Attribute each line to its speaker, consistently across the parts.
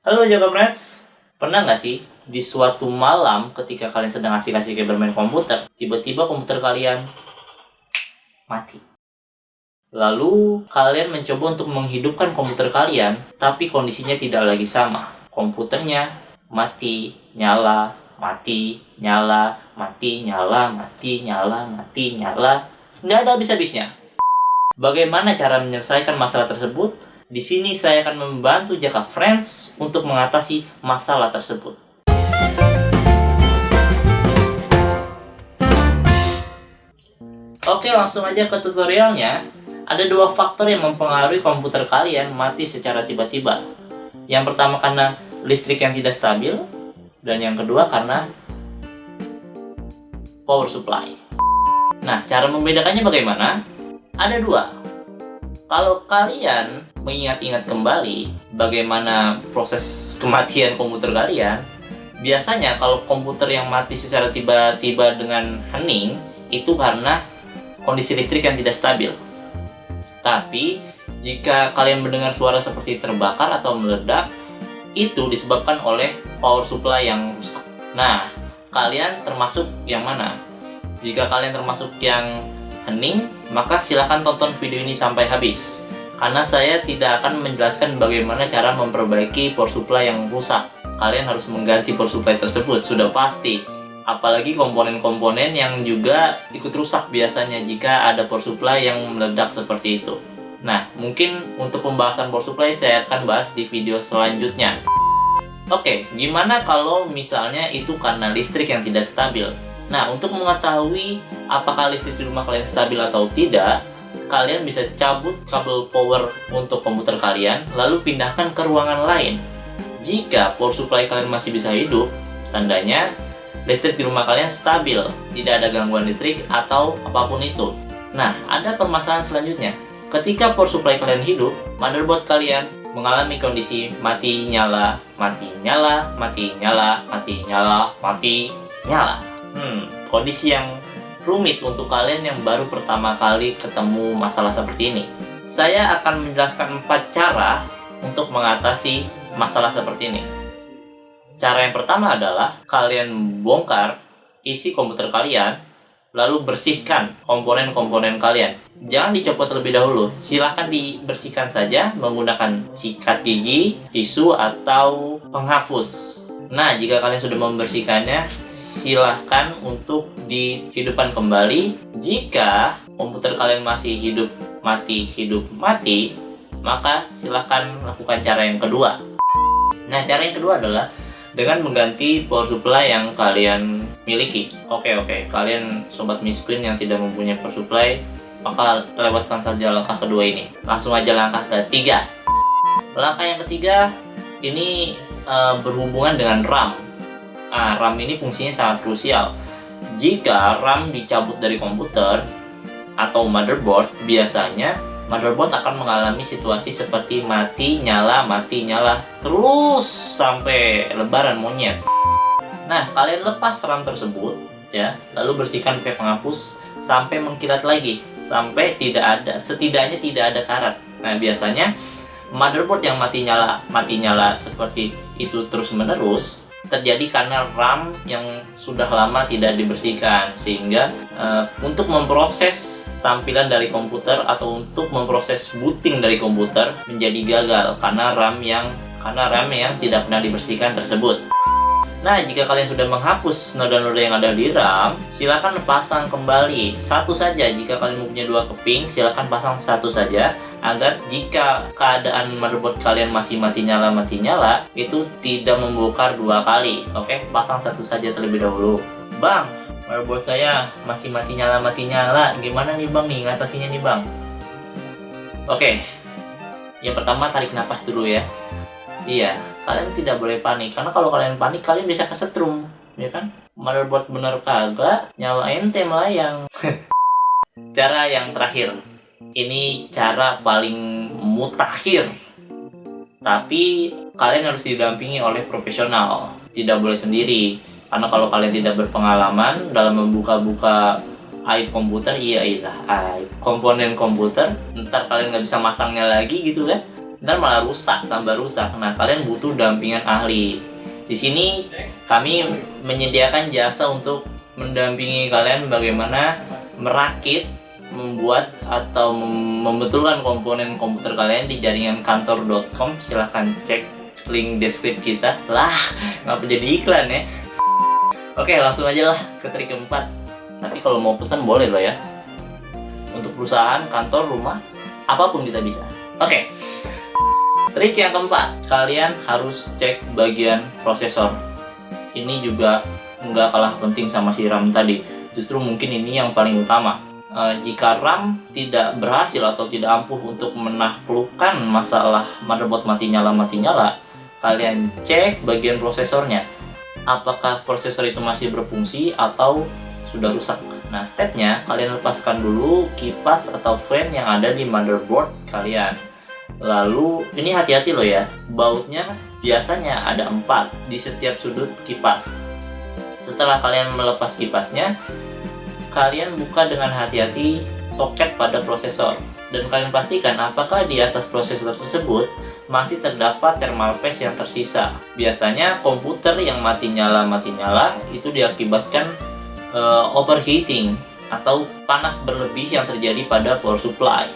Speaker 1: Halo Jaga Friends, pernah nggak sih di suatu malam ketika kalian sedang asik-asik bermain komputer, tiba-tiba komputer kalian mati. Lalu kalian mencoba untuk menghidupkan komputer kalian, tapi kondisinya tidak lagi sama. Komputernya mati, nyala, mati, nyala, mati, nyala, mati, nyala, mati, nyala. Nggak ada habis-habisnya. Bagaimana cara menyelesaikan masalah tersebut? Di sini saya akan membantu Jaka Friends untuk mengatasi masalah tersebut. Oke, langsung aja ke tutorialnya. Ada dua faktor yang mempengaruhi komputer kalian mati secara tiba-tiba. Yang pertama karena listrik yang tidak stabil, dan yang kedua karena power supply. Nah, cara membedakannya bagaimana? Ada dua. Kalau kalian mengingat-ingat kembali bagaimana proses kematian komputer kalian, biasanya kalau komputer yang mati secara tiba-tiba dengan hening, itu karena kondisi listrik yang tidak stabil. Tapi, jika kalian mendengar suara seperti terbakar atau meledak, itu disebabkan oleh power supply yang rusak. Nah, kalian termasuk yang mana? Jika kalian termasuk yang hening, maka silahkan tonton video ini sampai habis, karena saya tidak akan menjelaskan bagaimana cara memperbaiki power supply yang rusak. Kalian harus mengganti power supply tersebut, sudah pasti. Apalagi komponen-komponen yang juga ikut rusak biasanya jika ada power supply yang meledak seperti itu. Nah, mungkin untuk pembahasan power supply saya akan bahas di video selanjutnya. Oke, gimana kalau misalnya itu karena listrik yang tidak stabil? Nah, untuk mengetahui apakah listrik di rumah kalian stabil atau tidak, kalian bisa cabut kabel power untuk komputer kalian, lalu pindahkan ke ruangan lain. Jika power supply kalian masih bisa hidup, tandanya listrik di rumah kalian stabil, tidak ada gangguan listrik atau apapun itu. Nah, ada permasalahan selanjutnya. Ketika power supply kalian hidup, motherboard kalian mengalami kondisi mati nyala, mati nyala, mati nyala, mati nyala, mati nyala. Kondisi yang rumit untuk kalian yang baru pertama kali ketemu masalah seperti ini. Saya akan menjelaskan 4 cara untuk mengatasi masalah seperti ini. Cara yang pertama adalah kalian bongkar isi komputer kalian, lalu bersihkan komponen-komponen kalian. Jangan dicopot terlebih dahulu, silahkan dibersihkan saja menggunakan sikat gigi, tisu, atau penghapus. Nah, jika kalian sudah membersihkannya, silahkan untuk dihidupkan kembali. Jika komputer kalian masih hidup mati, maka silahkan lakukan cara yang kedua. Nah, cara yang kedua adalah dengan mengganti power supply yang kalian miliki. Oke, kalian sobat miskin yang tidak mempunyai power supply, maka lewatkan saja langkah kedua ini. Langsung aja langkah ketiga. Langkah yang ketiga ini berhubungan dengan RAM. RAM ini fungsinya sangat krusial. Jika RAM dicabut dari komputer atau motherboard, biasanya motherboard akan mengalami situasi seperti mati nyala terus sampai lebaran monyet. Nah, kalian lepas RAM tersebut ya, lalu bersihkan pakai penghapus sampai mengkilat lagi, sampai setidaknya tidak ada karat. Nah, biasanya motherboard yang mati nyala seperti itu terus menerus terjadi karena RAM yang sudah lama tidak dibersihkan, sehingga untuk memproses tampilan dari komputer atau untuk memproses booting dari komputer menjadi gagal karena RAM yang tidak pernah dibersihkan tersebut. Nah, jika kalian sudah menghapus noda-noda yang ada di RAM, silakan pasang kembali satu saja. Jika kalian mempunyai 2 keping, silakan pasang satu saja, agar jika keadaan motherboard kalian masih mati nyala, itu tidak membongkar 2 kali. Oke, pasang satu saja terlebih dahulu. Bang, motherboard saya masih mati nyala. Gimana nih bang nih ngatasinya nih bang? Oke, yang pertama tarik napas dulu ya. Iya, kalian tidak boleh panik, karena kalau kalian panik kalian bisa kesetrum, ya kan? Motherboard bener kagak, nyalain tem melayang. Cara yang terakhir, ini cara paling mutakhir, tapi kalian harus didampingi oleh profesional, tidak boleh sendiri. Karena kalau kalian tidak berpengalaman dalam membuka-buka aib komputer, aib komponen komputer, ntar kalian nggak bisa masangnya lagi gitu kan. ntar malah rusak, tambah rusak. Nah, kalian butuh dampingan ahli. Di sini kami menyediakan jasa untuk mendampingi kalian bagaimana merakit, membuat atau membetulkan komponen komputer kalian di jaringan kantor.com. Silahkan cek link deskripsi kita. Lah, ngapa jadi iklan ya? Oke, langsung aja lah ke trik keempat. Tapi kalau mau pesan boleh loh ya. Untuk perusahaan, kantor, rumah, apapun kita bisa. Oke. Trik yang keempat, kalian harus cek bagian prosesor. Ini juga nggak kalah penting sama si RAM tadi. Justru mungkin ini yang paling utama. Jika RAM tidak berhasil atau tidak ampuh untuk menaklukkan masalah motherboard mati nyala, kalian cek bagian prosesornya. Apakah prosesor itu masih berfungsi atau sudah rusak? Nah, stepnya kalian lepaskan dulu kipas atau fan yang ada di motherboard kalian. Lalu, ini hati-hati loh ya, bautnya biasanya ada 4 di setiap sudut kipas. Setelah kalian melepas kipasnya, kalian buka dengan hati-hati soket pada prosesor. Dan kalian pastikan apakah di atas prosesor tersebut masih terdapat thermal paste yang tersisa. Biasanya komputer yang mati nyala itu diakibatkan overheating atau panas berlebih yang terjadi pada power supply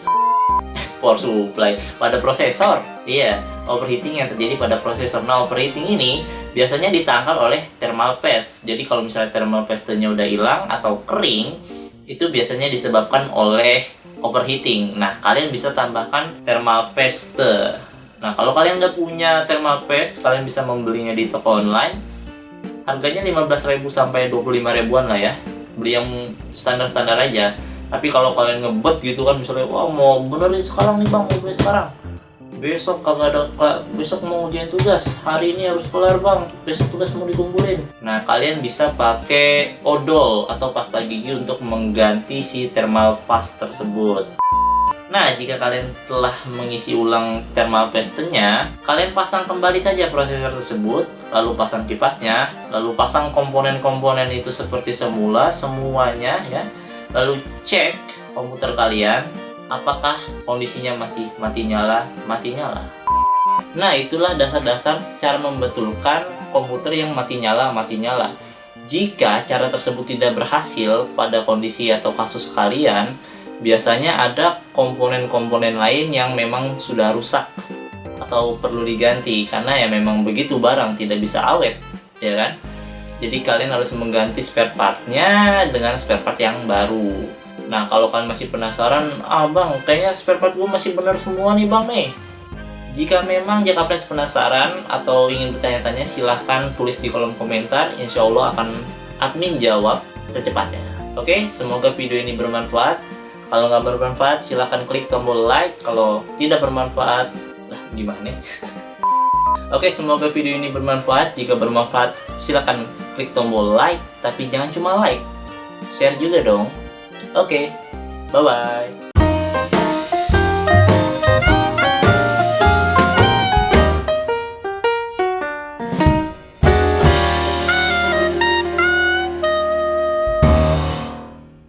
Speaker 1: pada prosesor. Iya, overheating yang terjadi pada prosesor. Nah, overheating ini biasanya ditangkal oleh thermal paste. Jadi kalau misalnya thermal paste-nya udah hilang atau kering, itu biasanya disebabkan oleh overheating. Nah, kalian bisa tambahkan thermal paste. Nah, kalau kalian nggak punya thermal paste, kalian bisa membelinya di toko online. Harganya 15.000 sampai 25.000-an lah ya. Beli yang standar-standar aja. Tapi kalau kalian ngebet gitu kan, misalnya wah mau benerin sekarang nih bang, mau beli sekarang, besok kagak ada, besok mau ujian tugas, hari ini harus kelar bang, besok tugas mau dikumpulin. Nah, kalian bisa pakai odol atau pasta gigi untuk mengganti si thermal paste tersebut. Nah, jika kalian telah mengisi ulang thermal paste-nya, kalian pasang kembali saja prosesor tersebut, lalu pasang kipasnya, lalu pasang komponen-komponen itu seperti semula, semuanya ya. Lalu cek komputer kalian, apakah kondisinya masih mati nyala. Nah, itulah dasar-dasar cara membetulkan komputer yang mati nyala. Jika cara tersebut tidak berhasil pada kondisi atau kasus kalian, biasanya ada komponen-komponen lain yang memang sudah rusak atau perlu diganti, karena ya memang begitu, barang tidak bisa awet, ya kan? Jadi kalian harus mengganti spare partnya dengan spare part yang baru. Nah, kalau kalian masih penasaran, bang, kayaknya spare part gue masih benar semua nih bang nih. Jika memang Jakapres penasaran atau ingin bertanya-tanya, silahkan tulis di kolom komentar. Insya Allah akan admin jawab secepatnya. Oke, semoga video ini bermanfaat. Kalau nggak bermanfaat, silahkan klik tombol like. Kalau tidak bermanfaat, lah gimana? Oke, semoga video ini bermanfaat. Jika bermanfaat, silahkan klik tombol like. Tapi jangan cuma like, share juga dong. Oke, bye-bye.